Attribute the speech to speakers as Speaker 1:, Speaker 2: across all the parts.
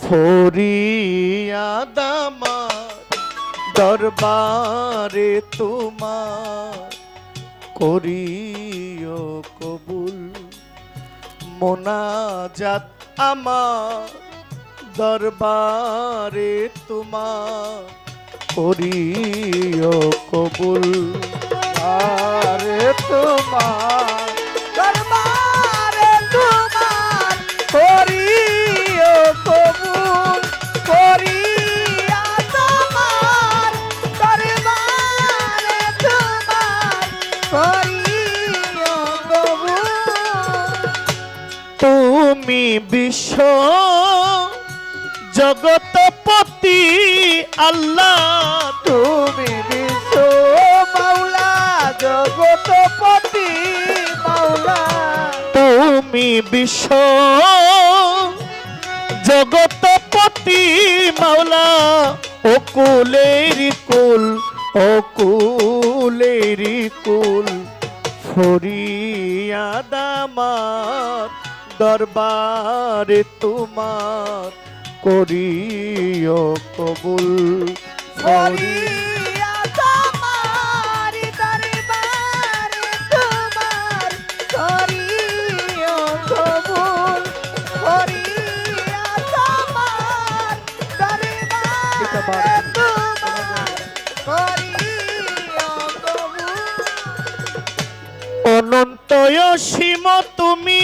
Speaker 1: ফরিয়াদ আমার দরবারে তোমার করিও কবুল। মোনাজাত আমার দরবারে তোমার করিও কবুল।
Speaker 2: আরে তোমার দরবারে তোমার করিও কবুল, করিয়া তোমার দরবারে তোমার করিও কবুল।
Speaker 1: তুমি বিশ্ব জগতপতি আল্লাহ,
Speaker 2: তুমি বিশ্ব মাওলা জগতপতি মাওলা,
Speaker 1: তুমি বিশ্ব জগতপতি মাওলা। অকুলেরি কুল, অকুলেরি কুল। ফরিয়াদ আমার দরবারে তোমার করিও কবুল।
Speaker 2: করিয়া তোমার দরবারে তোমার করিও কবুল, করিয়া তোমার দরবারে তোমার করিও কবুল।
Speaker 1: অনন্ত অসীম তুমি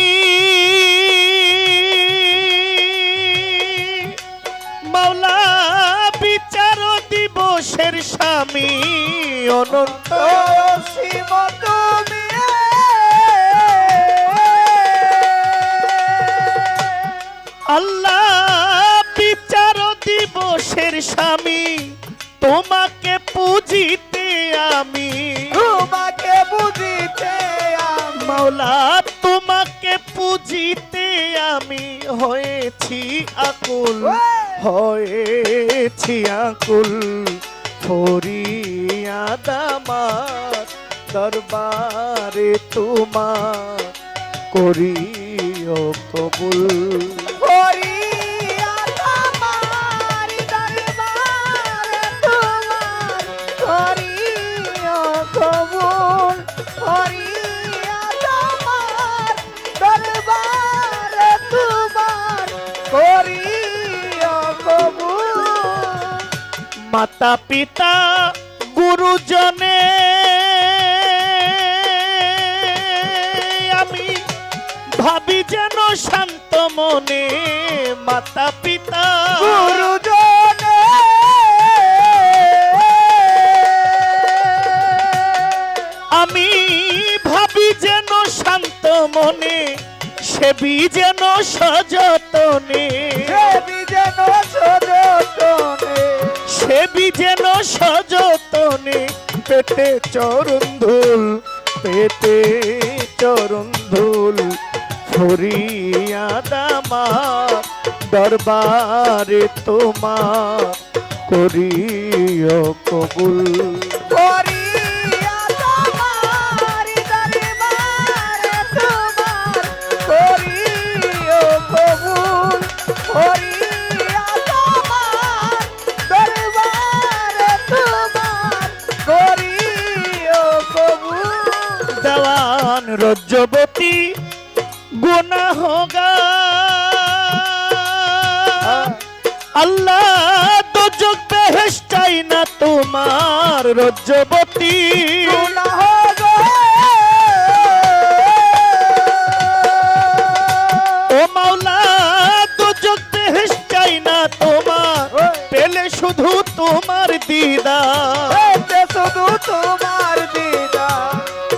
Speaker 1: মাওলা, বিচার দিবসের স্বামী। অনন্ত
Speaker 2: অসীম তুমি
Speaker 1: আল্লাহ, বিচার দিবসের স্বামী। তোমাকে পুজিতে আমি,
Speaker 2: তোমাকে বুঝিতে আমি
Speaker 1: মাওলা তোমাকে পুজিতে আমি হয়েছি আকুল, হয়েছি আকুল। ফরিয়াদ আমার দরবারে তোমার করিও কবুল।
Speaker 2: করিয়া তোমার দরবারে তোমার করিও কবুল, করিয়া তোমার দরবারে তোমার করিও কবুল।
Speaker 1: মাতা পিতা গুরুজনে আমি ভাবি যেন শান্ত মনে। মাতা পিতা
Speaker 2: গুরুজনে
Speaker 1: আমি ভাবি যেন শান্ত মনে, সেবি যেন সযতনে,
Speaker 2: দেবী যেন সযতনে,
Speaker 1: সেবি যেন সযতনে। পেটে চরণ ধুল, পেটে চরণ ধুল। ফরিয়াদ আমার দরবারে তোমার করিও কবুল।
Speaker 2: করিয়া তোমার দরবারে তোমার করিও কবুল, করিয়া তোমার দরবারে তোমার করিও কবুল।
Speaker 1: দেওয়ান রজ্জবতী গুনাহগার আল্লাহ, দোজখ বেহেশত চাই না তোমার রজ্জবতী। ও মাওলা দোজখ বেহেশত চাই না তোমার, পেলে শুধু তোমার দিদার,
Speaker 2: শুধু তোমার দিদার,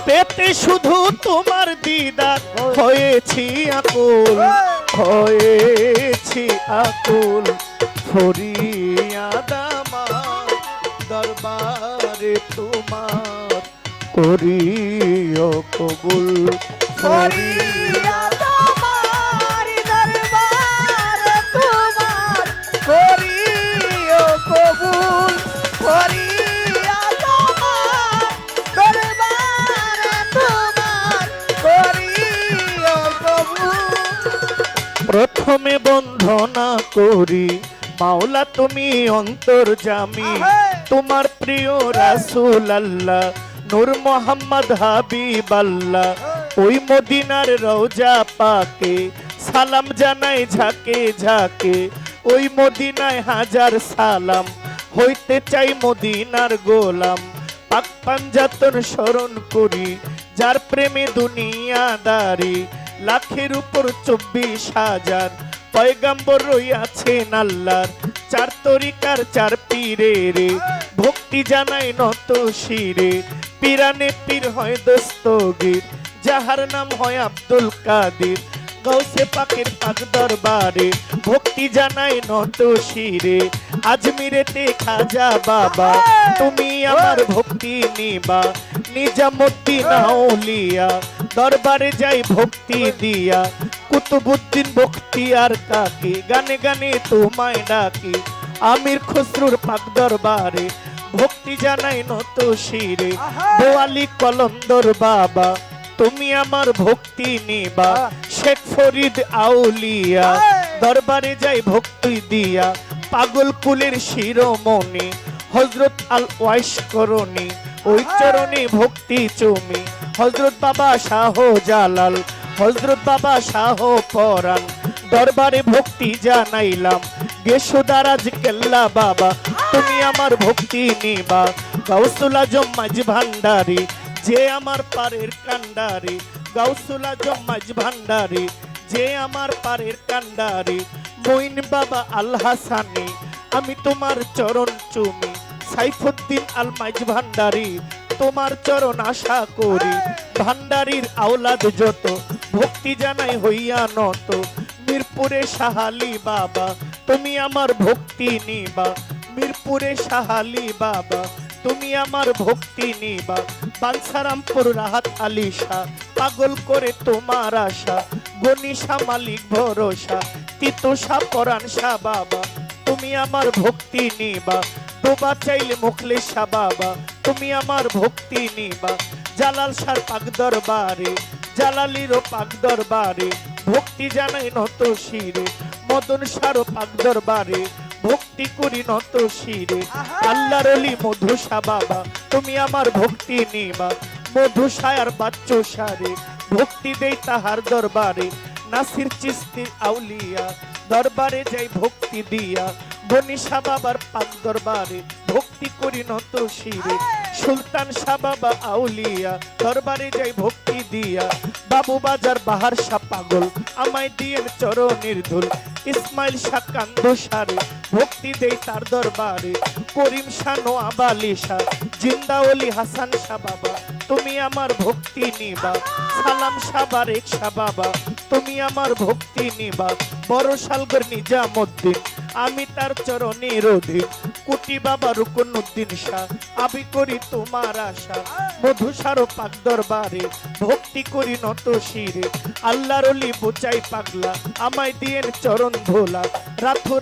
Speaker 1: পেতে শুধু তোমার দিদার। হয়েছি আকুল, হয়েছি আকুল। ফরিয়াদ আমার দরবারে তোমার করিও কবুল।
Speaker 2: করিয়া তোমার দরবারে তোমার করিও কবুল, করিয়া তোমার দরবারে তোমার করিও কবুল।
Speaker 1: প্রথম প্রথমে বন্ধনা করি মাওলা তুমি অন্তর্যামী, তোমার প্রিয় রাসূল আল্লাহ নূর মোহাম্মদ হাবিব আল্লাহ, ওই মদিনার রওজা পাকে সালাম জানাই ঝাঁকে ঝাঁকে, ওই মদিনায় হাজার সালাম হইতে চাই মদিনার গোলাম। পাক পাঞ্জাতন স্মরণ করি যার প্রেমে দুনিয়াদারি, লাখের উপর 24,000 পয়গাম্বর রইয়াছেন আল্লাহর, চার তরিকার চার পীরে রে ভক্তি জানাই নত শিরে, পীরানে পীর হয় দস্তগীর যাহার নাম হয় আব্দুল কাদির, গৌসে পাকের পাক দরবারে ভক্তি জানাই নত শিরে, আজমিরেতে খাজা বাবা তুমি আমার ভক্তি নিবা, নিজামুদ্দিন আউলিয়া দরবারে যাই ভক্তি দিয়া, কুতুবুদ্দিন বখতিয়ার কাকি গানে গানে তোমায় ডাকি, আমির খসরুর পাক দরবারে ভক্তি জানাই নত শিরে, বোয়ালি কলন্দর বাবা তুমি আমার ভক্তি নিবা, শেখ ফরিদ আউলিয়া দরবারে যাই ভক্তি দিয়া, পাগল কুলের শিরোমণি হযরত আল ওয়াইস করণী ওই চরণে ভক্তি চুমি, হযরত বাবা শাহ জালাল হযরত বাবা শাহ পরাণ দরবারে ভক্তি জানাইলাম, গেসুদারাজ কেল্লা বাবা তুমি আমার ভক্তি নিবা, গাউসুল আজম মাঝ ভান্ডারী যে আমার পারের কান্ডারি, গাউসুল আজম মাঝ ভান্ডারী যে আমার পারের কান্ডারি, মঈন বাবা আল হাসানি আমি তোমার চরণ চুমি, সাইফুদ্দিন আল মাঝ ভান্ডারী তোমার চরণ আশা করি, ভান্ডারীর আওলাদ যত ভক্তি জানাই হইয়া নত, মিরপুরে শাহালি বাবা তুমি আমার ভক্তি নিবা, মিরপুরে শাহালি বাবা তুমি আমার ভক্তি নিবা, বালসারামপুর রাহাত আলী শাহ পাগল করে তোমার আশা, গনিশা মালিক ভরসা তিতোষা পরাণ শাহ বাবা তুমি আমার ভক্তি নিবা, ডোবা চাইলে মুখলে শাহ বাবা তুমি আমার ভক্তি নিবা, জালাল শাহ পাক দরবারে জালালিরও পাক দরবারে ভক্তি জানাই নত শিরে, মদন শাহর পাক দরবারে ভক্তি করি নত শিরে, আল্লাহর ওলি মধু শাহ বাবা তুমি আমার ভক্তি নিবা, মধু শায়ার বাচ্চু সারে ভক্তি দেই তাহার দরবারে, নাসির চিস্তি আউলিয়া দরবারে যাই ভক্তি দিয়া, গনিশা বাবার পাক দরবারে ভক্তি করি নত শিরে, সুলতান শাহ বাবা আউলিয়া দরবারে যাই ভক্তি দিয়া, বাবু বাজার বাহার শাহ পাগল আমায় দিয়ে চরণের ধুল, ইসমাইল শাহ কান্দো সারে ভক্তি দেই তার দরবারে, করিম শাহ নোয়াব আলী শাহ জিন্দা ওলি হাসান শাহ বাবা তুমি আমার ভক্তি নিবা, সালাম শাহ বারেক শাহ বাবা তুমি আমার ভক্তি নিবা, বড় শালগর নিজামুদ্দিন আমি তার চরণের অধীন, কুটি বাবা রুকনুদ্দিন শাহ আমি করি তোমার আশা, মধু শাহর পাক দরবারে ভক্তি করি নত শিরে, আল্লাহর ওলি বোচাই পাগলা আমায় দিয়ে চরণ ধোলা,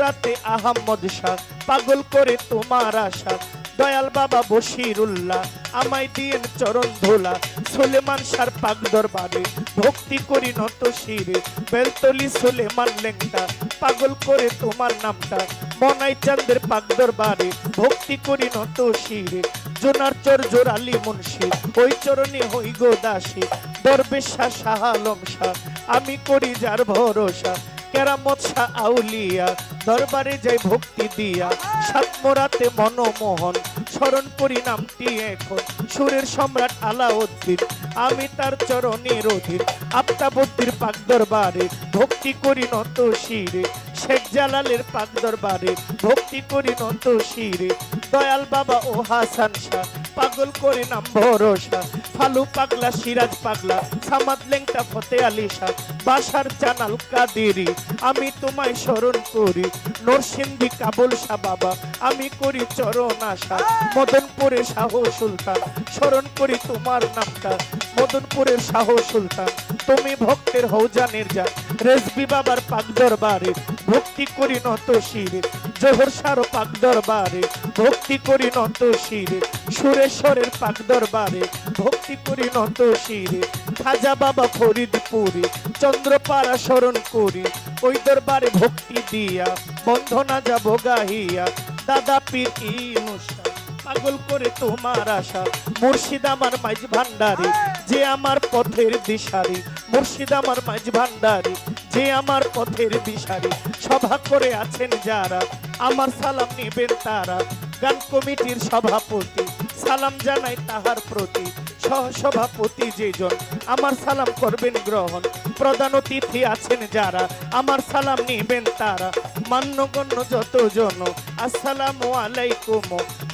Speaker 1: রাতে আহম্মদ শাহ পাগল করে তোমার আশা, দয়াল বাবা বশিরুল্লাহ আমায় দিয়ে চরণ ধোলা, সুলেমান শাহর পাক দরবারে ভক্তি করি নত শিরে, বেলতলি সুলেমান লেংটা পাগল করে তোমার নামটা, মনাই চাঁদের পাক দরবারে ভক্তি করি নত শিরে, জোনার চর জোরালি মুন্সি ওই চরণে হই গো দাসী, দরবেশ শাহ শাহ আলম শাহ আমি করি যার ভরসা, কেরামত শাহ আউলিয়া দরবারে যাই ভক্তি দিয়া, সাতমোরাতে মনমোহন স্মরণ করি নামটি এখন, সুরের সম্রাট আলাউদ্দিন আমি তার চরণের অধীন, আফতাবুদ্দির পাক দরবারে ভক্তি করি নত শিরে, শেখ জালালের পাক দরবারে ভক্তি করি নত শিরে, দয়াল বাবা ও হাসান শাহ পাগল করে নাম ভরসা, ফালু পাগলা সিরাজ পাগলা সামাদ লেংটা ফতে আলী শাহ বাসার চানাল কাদেরি আমি তোমায় স্মরণ করি, নরসিংদী কাবুল শাহ বাবা আমি করি চরণ আশা, মদনপুরের শাহ সুলতান স্মরণ করি তোমার নামটা, মদনপুরের শাহ সুলতান তুমি ভক্তের হৌজানের যা, রেজবি বাবার পাক দরবারে ভক্তি করি নত শিরে, জোহর শাহর পাক দরবারে ভক্তি করি নত শিরে, সুরেশ্বরের পাক দরবারে ভক্তি করি নত শিরে, খাজা বাবা ফরিদপুরি চন্দ্রপাড়া স্মরণ করি ওই দরবারে ভক্তি দিয়া বন্ধনা যাব গাহিয়া দাদা পীর ইনুসা পাগল করে তোমার আশা মুর্শিদ আমার মাঝ ভান্ডারি যে আমার পথের দিশারি মুর্শিদ আমার মাঝ ভান্ডারি যে আমার পথের দিশারি সভা করে আছেন যারা আমার সালাম নিবেন তারা গান কমিটির সভাপতি সালাম জানাই তাহার প্রতি সহসভাপতি যেজন আমার সালাম করবেন গ্রহণ প্রধান অতিথি আছেন যারা আমার সালাম নিবেন তারা মান্যগণ্য যতজন আসসালামু আলাইকুম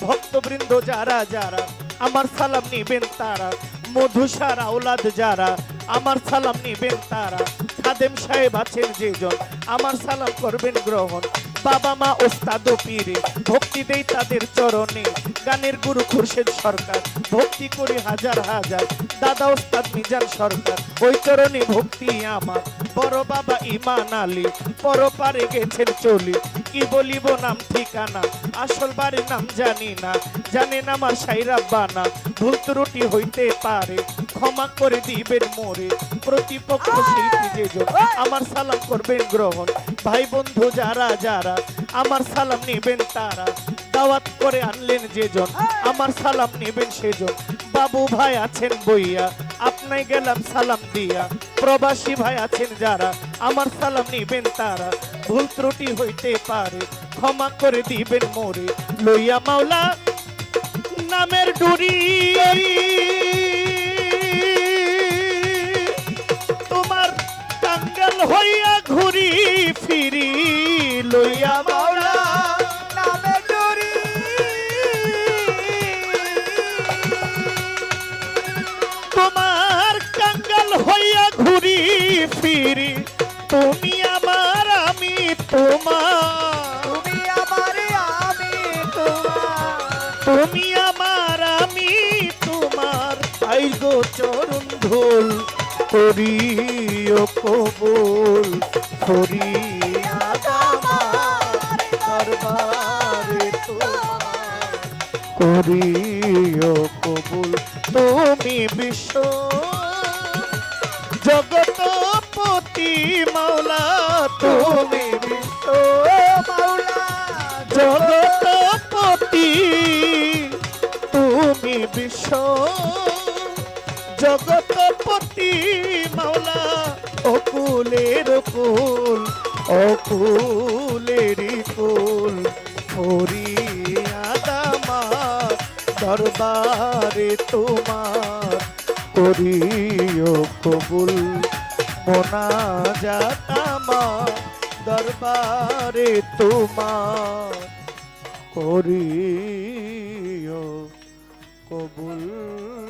Speaker 1: ভক্তবৃন্দ যারা যারা আমার সালাম নিবেন তারা মধুসার আওলাদ যারা আমার সালাম নিবেন তারা খাদেম সাহেব আছেন যেজন আমার সালাম করবেন গ্রহণ বাবা মা ওস্তাদ ও পীরে ভক্তি দেই তাদের চরণে গানের গুরু খুরশেদ সরকার ভক্তি করি হাজার হাজার দাদা ওস্তাদ মিজান সরকার ওই চরণে ভক্তি আমার বড় বাবা ইমান আলী পরপারে গেছেন চলি কি বলিব নাম ঠিকানা আসল বাড়ির নাম জানি না জানেন আমার সাইরা বানা ভুল ত্রুটি হইতে পারে ক্ষমা করে দিবেন মোরে প্রতিপক্ষ শিল্পী যেজন আমার সালাম করবেন গ্রহণ ভাই বন্ধু যারা যারা আমার সালাম নেবেন তারা দাওয়াত করে আনলেন যেজন আমার সালাম নেবেন সেজন বাবু ভাই আছেন বইয়া আপনাই গেলাম সালাম দিয়া প্রবাসী ভাই আছেন যারা আমার সালাম নেবেন তারা ভুল ত্রুটি হইতে পারে ক্ষমা করে দিবেন মোরে লইয়া মাওলা নামের ডুরি তোমার টাঙ্গাল হইয়া ঘুরি ফিরি লইয়া মাওলা
Speaker 2: নামে ডুরি
Speaker 1: তোমার টাঙ্গাল হইয়া ঘুরি ফিরি তুমি আমার আমি তোমার
Speaker 2: তুমি আমার আমি তোমার
Speaker 1: তুমি আমার আমি তোমার আই গো চরণ ধুল করিও কবুল ফরিয়াদ আমার দরবারে তোমার করিও কবুল তুমি বিশ্ব জগতপতি মাওলা তুমি বিশ্ব
Speaker 2: মাওলা
Speaker 1: জগতপতি তুমি বিশ্ব জগতপতি মাওলা অকুলের কুল অকুলেরই কুল ফরিয়াদ আমার দরবারে তোমার করিও কবুল মোনাজাত আমার দরবারে তোমার করিও কবুল।